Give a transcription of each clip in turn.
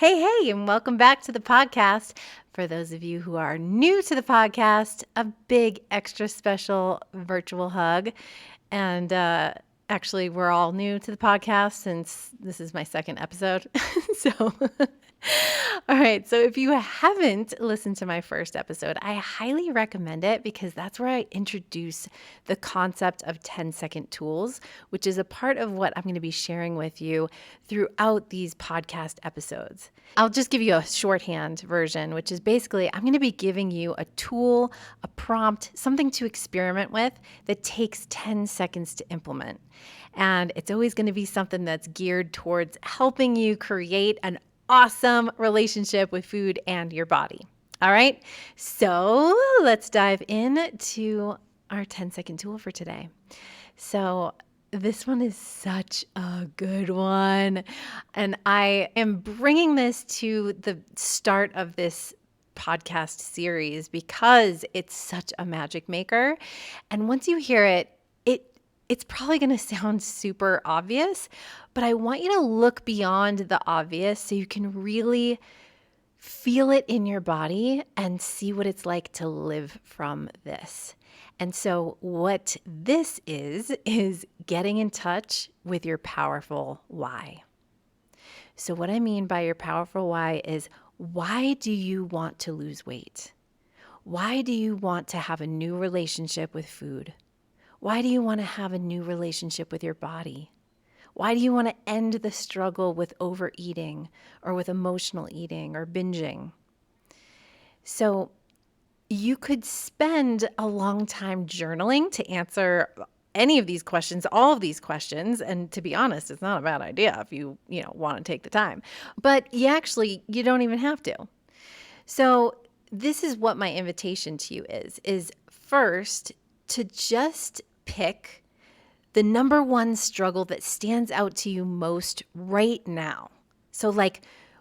Hey, and welcome back to the podcast. For those of you who are new to the podcast, a big extra special virtual hug. And actually, we're all new to the podcast since this is my second episode. So, all right. So, if you haven't listened to my first episode, I highly recommend it because that's where I introduce the concept of 10-second tools, which is a part of what I'm going to be sharing with you throughout these podcast episodes. I'll just give you a shorthand version, which is basically I'm going to be giving you a tool, a prompt, something to experiment with that takes 10 seconds to implement. And it's always going to be something that's geared towards helping you create an awesome relationship with food and your body. All right, so let's dive into our 10-second tool for today. So this one is such a good one. And I am bringing this to the start of this podcast series because it's such a magic maker. And once you hear it, it's probably going to sound super obvious, but I want you to look beyond the obvious so you can really feel it in your body and see what it's like to live from this. And so what this is getting in touch with your powerful why. So what I mean by your powerful why is, why do you want to lose weight? Why do you want to have a new relationship with food? Why do you want to have a new relationship with your body? Why do you want to end the struggle with overeating or with emotional eating or binging? So you could spend a long time journaling to answer any of these questions, all of these questions. And to be honest, it's not a bad idea if you want to take the time. But you don't even have to. So this is what my invitation to you is first to just pick the number one struggle that stands out to you most right now. So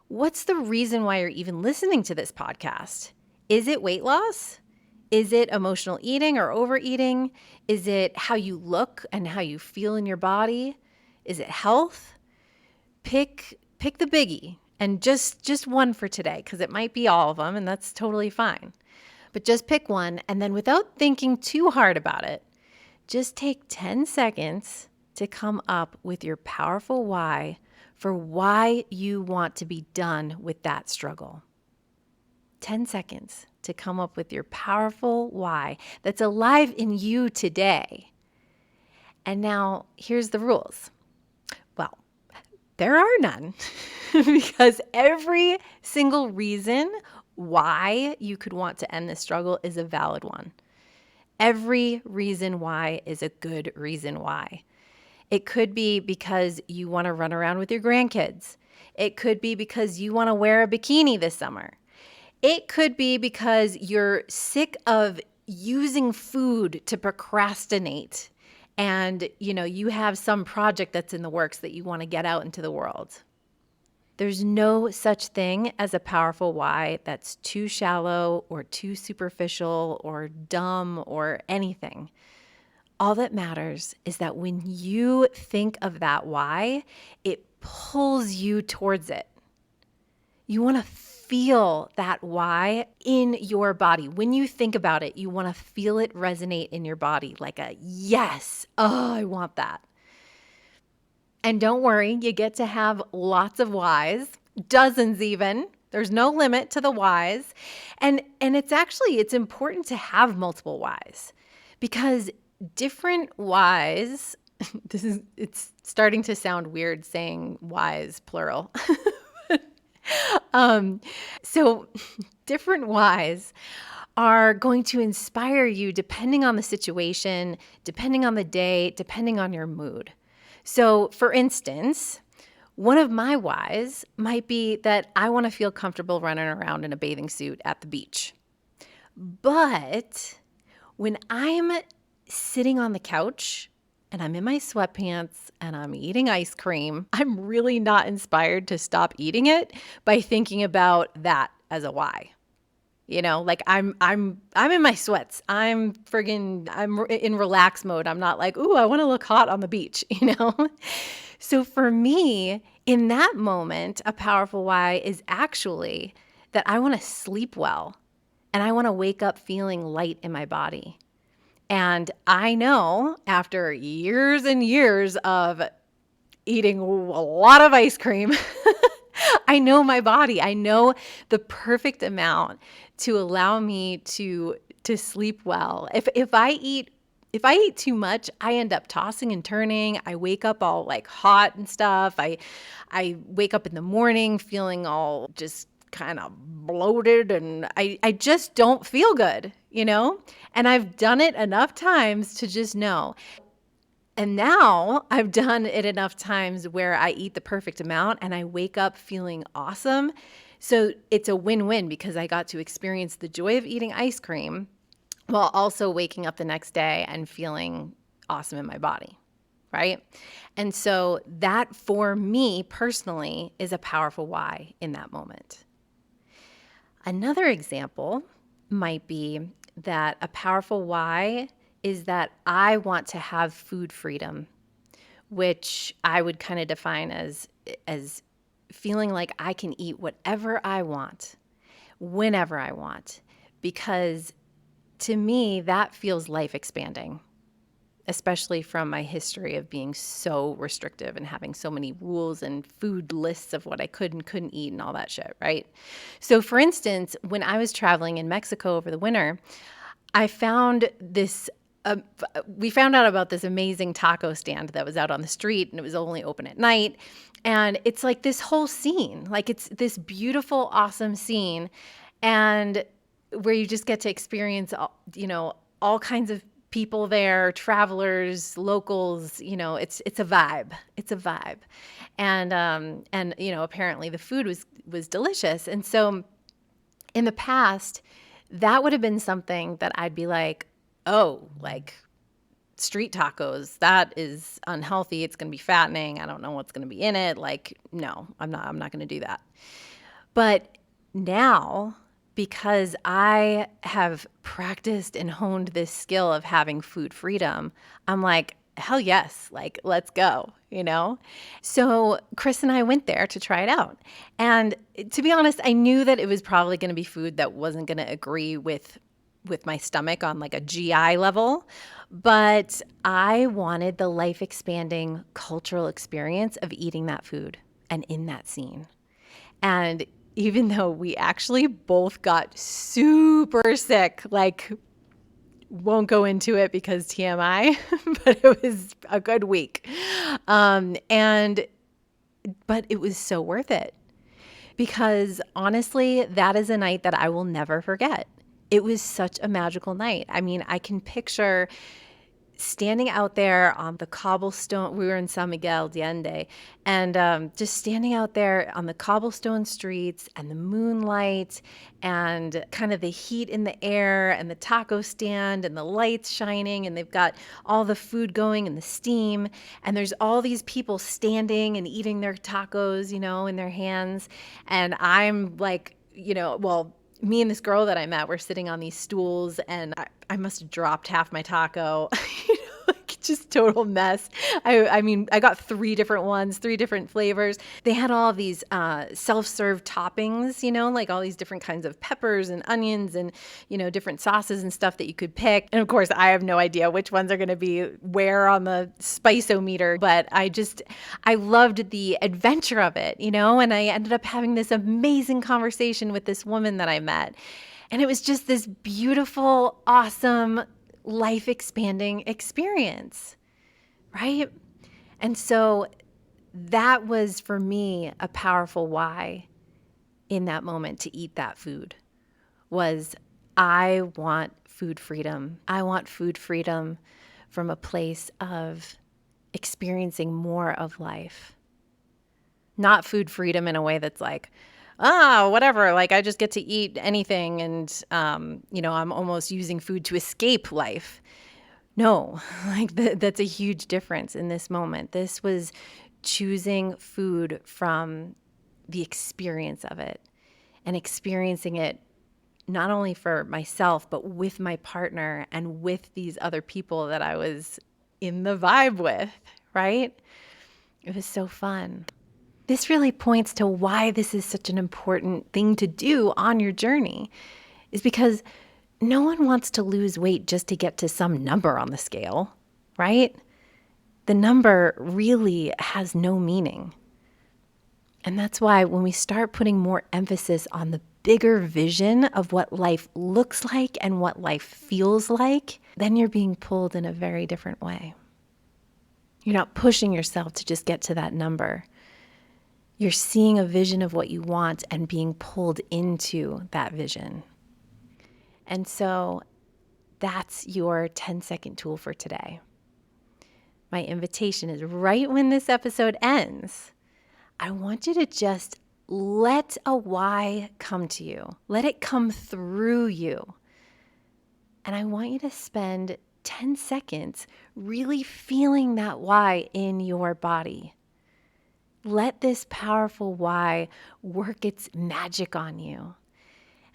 what's the reason why you're even listening to this podcast? Is it weight loss? Is it emotional eating or overeating? Is it how you look and how you feel in your body? Is it health? Pick the biggie and just one for today, because it might be all of them and that's totally fine. But just pick one, and then without thinking too hard about it, just take 10 seconds to come up with your powerful why for why you want to be done with that struggle. 10 seconds to come up with your powerful why that's alive in you today. And now here's the rules. Well, there are none because every single reason why you could want to end this struggle is a valid one. Every reason why is a good reason why. It could be because you want to run around with your grandkids. It could be because you want to wear a bikini this summer. It could be because you're sick of using food to procrastinate and you have some project that's in the works that you want to get out into the world. There's no such thing as a powerful why that's too shallow or too superficial or dumb or anything. All that matters is that when you think of that why, it pulls you towards it. You want to feel that why in your body. When you think about it, you want to feel it resonate in your body like a yes, oh, I want that. And don't worry, you get to have lots of whys, dozens even. There's no limit to the whys. And it's important to have multiple whys because different whys, it's starting to sound weird saying whys plural. So different whys are going to inspire you depending on the situation, depending on the day, depending on your mood. So for instance, one of my whys might be that I want to feel comfortable running around in a bathing suit at the beach. But when I'm sitting on the couch and I'm in my sweatpants and I'm eating ice cream, I'm really not inspired to stop eating it by thinking about that as a why. Like I'm in my sweats. I'm in relax mode. I'm not like, ooh, I want to look hot on the beach, So for me, in that moment, a powerful why is actually that I want to sleep well and I want to wake up feeling light in my body. And I know after years and years of eating a lot of ice cream, I know my body. I know the perfect amount to allow me to sleep well. If I eat too much, I end up tossing and turning. I wake up all like hot and stuff. I wake up in the morning feeling all just kind of bloated, and I just don't feel good, And I've done it enough times to just know. And now I've done it enough times where I eat the perfect amount and I wake up feeling awesome. So it's a win-win because I got to experience the joy of eating ice cream while also waking up the next day and feeling awesome in my body, right? And so that for me personally is a powerful why in that moment. Another example might be that a powerful why is that I want to have food freedom, which I would kind of define as feeling like I can eat whatever I want, whenever I want, because to me that feels life expanding, especially from my history of being so restrictive and having so many rules and food lists of what I could and couldn't eat and all that shit, right? So for instance, when I was traveling in Mexico over the winter, I found this we found out about this amazing taco stand that was out on the street, and it was only open at night. And it's like this whole scene, like it's this beautiful, awesome scene, and where you just get to experience, all kinds of people there, travelers, locals. It's a vibe. It's a vibe, and apparently the food was delicious. And so, in the past, that would have been something that I'd be like, oh, like street tacos, that is unhealthy. It's going to be fattening. I don't know what's going to be in it. Like, no, I'm not going to do that. But now, because I have practiced and honed this skill of having food freedom, I'm like, hell yes, like, let's go, So Chris and I went there to try it out. And to be honest, I knew that it was probably going to be food that wasn't going to agree with my stomach on like a GI level, but I wanted the life expanding cultural experience of eating that food and in that scene. And even though we actually both got super sick, like won't go into it because TMI, but it was a good week. But it was so worth it because honestly, that is a night that I will never forget. It was such a magical night. I mean, I can picture standing out there on the cobblestone. We were in San Miguel de Allende, and just standing out there on the cobblestone streets and the moonlight and kind of the heat in the air and the taco stand and the lights shining, and they've got all the food going and the steam, and there's all these people standing and eating their tacos, in their hands. And I'm like, me and this girl that I met were sitting on these stools, and I must have dropped half my taco, like just total mess. I mean, I got 3 different ones, 3 different flavors. They had all these self-serve toppings, like all these different kinds of peppers and onions and, different sauces and stuff that you could pick. And of course, I have no idea which ones are going to be where on the spice-o-meter, but I loved the adventure of it, and I ended up having this amazing conversation with this woman that I met. And it was just this beautiful, awesome, life-expanding experience, right? And so that was, for me, a powerful why in that moment to eat that food was I want food freedom. I want food freedom from a place of experiencing more of life. Not food freedom in a way that's like, whatever, like I just get to eat anything and, I'm almost using food to escape life. No, like that's a huge difference in this moment. This was choosing food from the experience of it and experiencing it not only for myself, but with my partner and with these other people that I was in the vibe with, right? It was so fun. This really points to why this is such an important thing to do on your journey, is because no one wants to lose weight just to get to some number on the scale, right? The number really has no meaning. And that's why when we start putting more emphasis on the bigger vision of what life looks like and what life feels like, then you're being pulled in a very different way. You're not pushing yourself to just get to that number. You're seeing a vision of what you want and being pulled into that vision. And so that's your 10-second tool for today. My invitation is right when this episode ends, I want you to just let a why come to you. Let it come through you. And I want you to spend 10 seconds really feeling that why in your body. Let this powerful why work its magic on you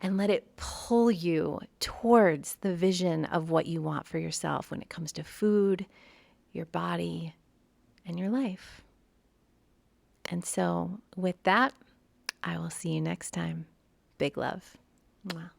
and let it pull you towards the vision of what you want for yourself when it comes to food, your body, and your life. And so with that, I will see you next time. Big love. Mwah.